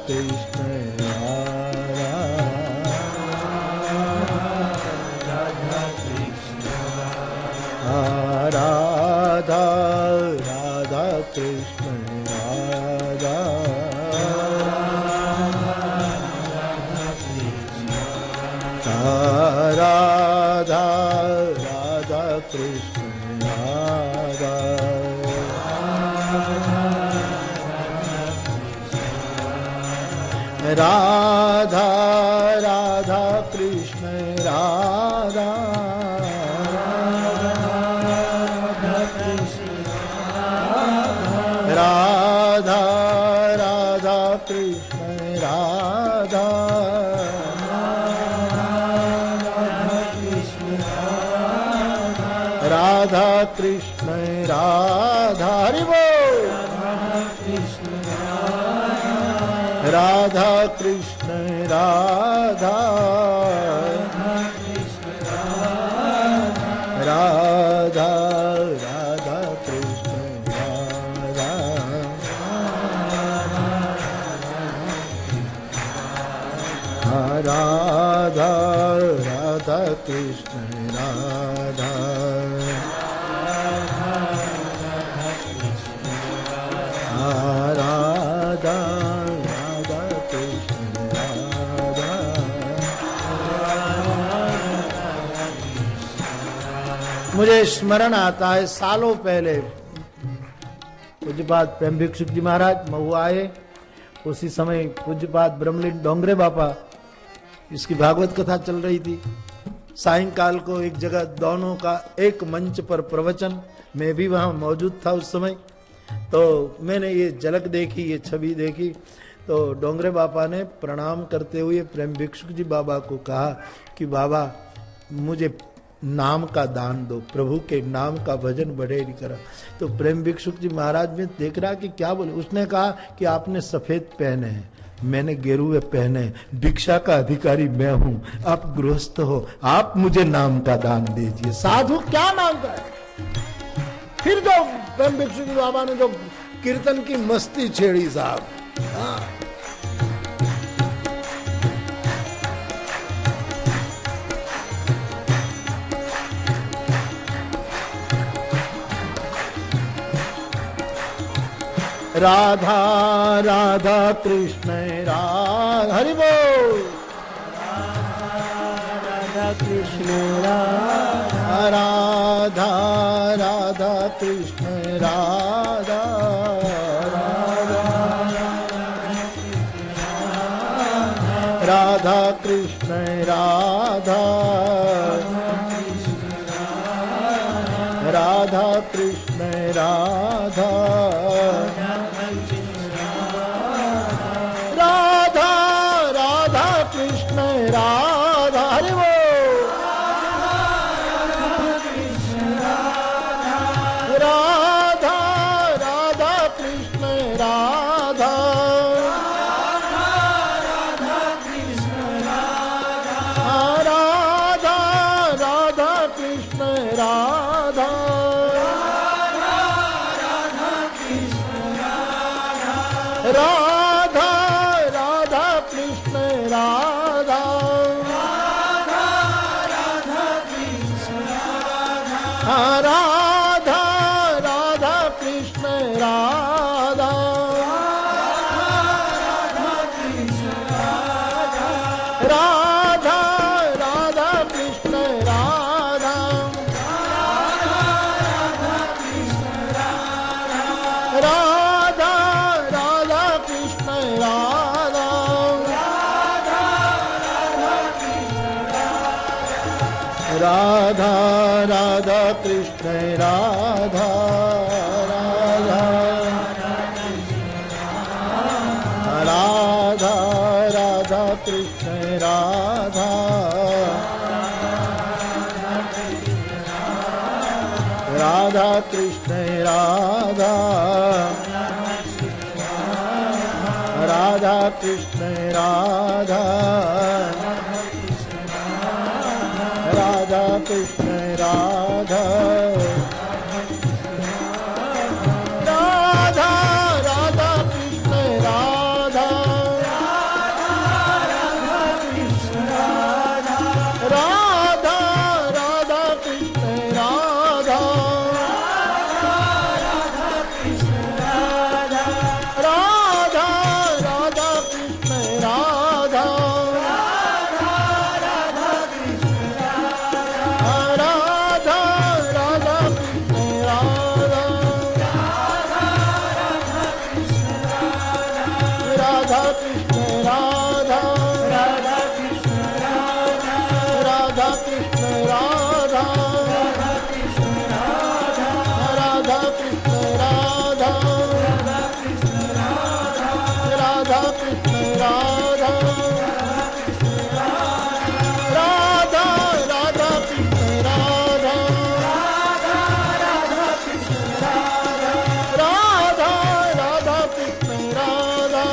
कृष्ण राधा राधा राधा कृष्ण राधा राधा राधा कृष्ण राधा राधा राधा कृष्ण राधा राधा राधा कृष्ण राधा राधा कृष्ण राधा हरि बोल राधा कृष्ण राधा राधा राधा कृष्ण राधा राधा राधा कृष्ण राधा राधा राधा कृष्ण राधा मुझे स्मरण आता है सालों पहले पूज्यपाद प्रेम भिक्षुक जी महाराज महुआ आए, उसी समय पूज्यपाद ब्रह्मलीन डोंगरे बापा इसकी भागवत कथा चल रही थी। सायंकाल को एक जगह दोनों का एक मंच पर प्रवचन, मैं भी वहां मौजूद था उस समय। तो मैंने ये झलक देखी, ये छवि देखी। तो डोंगरे बापा ने प्रणाम करते हुए प्रेम भिक्षुक जी बाबा को कहा कि बाबा मुझे नाम का दान दो, प्रभु के नाम का भजन बढ़े करा। तो प्रेम भिक्षुक जी महाराज में देख रहा कि क्या बोले। उसने कहा कि आपने सफेद पहने हैं, मैंने गेरुए पहने, भिक्षा का अधिकारी मैं हूं, आप गृहस्थ हो, आप मुझे नाम का दान दीजिए। साधु क्या मांगता है। फिर जो प्रेम भिक्षुक जी बाबा ने जो कीर्तन की मस्ती छेड़ी साहब, राधा राधा कृष्ण राधा हरि बोल राधा कृष्ण राधा राधा राधा कृष्ण राधा राधा कृष्ण राधा राधा कृष्ण राधा राधा राधा कृष्ण राधा हरि बोल राधा राधा कृष्ण राधा राधा राधा कृष्ण राधा राधा राधा कृष्ण राधा राधा राधा कृष्ण राधा राधा राधा कृष्ण राधा राधा राधा कृष्ण राधा राधा राधा कृष्ण राधा राधा राधा राधा कृष्ण राधा राधा कृष्ण राधा राधा कृष्ण राधा राधा कृष्ण राधा राधा राधा कृष्ण राधा राधा कृष्ण राधा, राधा कृष्ण राधा, राधा कृष्ण राधा, राधा कृष्ण राधा, राधा कृष्ण राधा, राधा कृष्ण राधा, राधा राधा कृष्ण राधा, राधा कृष्ण राधा, राधा राधा कृष्ण राधा,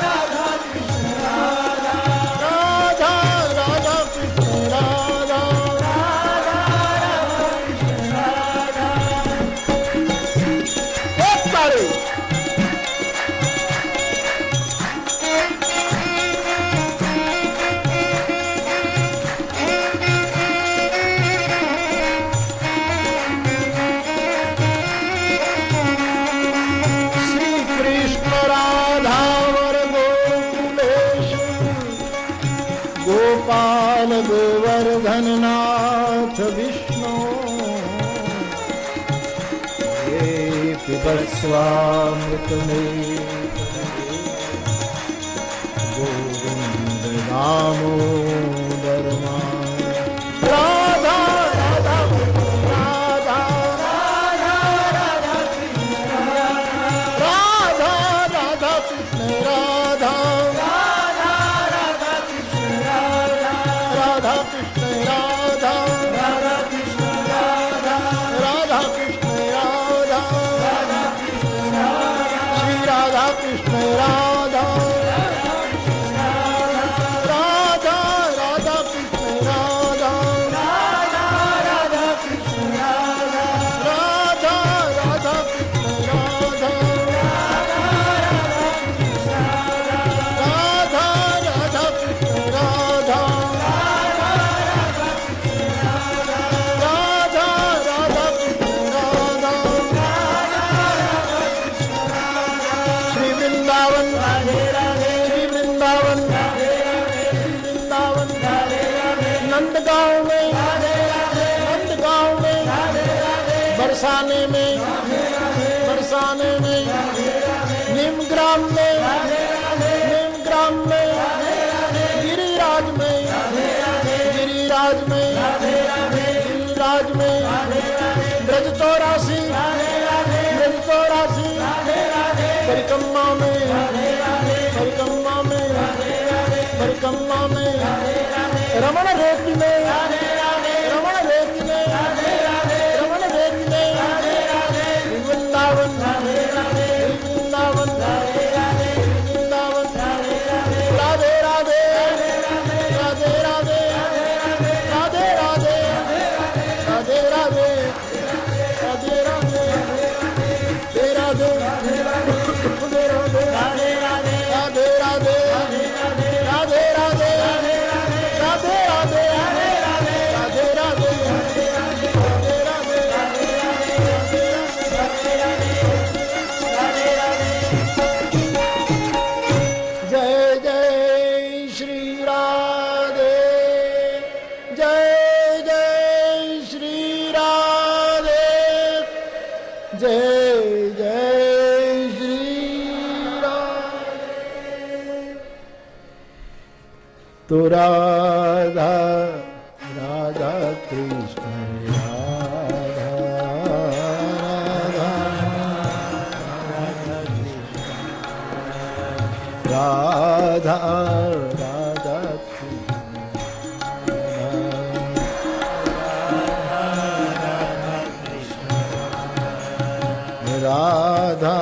राधा कृष्ण राधा, राधा राधा कृष्ण राधा, राधा कृष्ण राधा। एक तारे गोपाल गोवर्धन नाथ विष्णु, ये पिबस्वामृतमेव गोविंद दामोदर राधा राधा राधा, राधा राधा कृष्ण राधा, राधा राधा कृष्ण राधा, राधा कृष्ण राधा, राधा कृष्ण राधा, राधा कृष्ण राधा, राधा कृष्ण राधा, राधा कृष्ण राधा, श्री राधा कृष्ण राधा, राधा राधा कृष्ण राधा, राधा राधा कृष्ण राधा, राधा राधा कृष्ण राधा, राधा राधा कृष्ण राधा, राधा राधा कृष्ण राधा, श्री वृंदावन श्री वृंदावन वृंदावन, नंदगांव में नंदगांव में, बरसाने में बरसाने में, निमग्राम में निमग्राम में, गिरिराज में गिरिराज में गिरिराज में, ब्रज 84 ब्रज 84, परिक्रमा में परिक्रमा में परिक्रमा में, रमण रेती में रमण रेती में रमण रेती में, वृंदावन वृंदावन वृंदावन, राधे राधे राधे राधे राधे राधे राधे राधे राधे राधे राधे राधे राधे राधे राधे राधे राधे, राधे राधे राधे राधे, जय जय श्री राधे, जय जय श्री राधे, जय जय श्री राधे। तो राधा राधा कृष्ण राधा राधा राधा कृष्ण राधा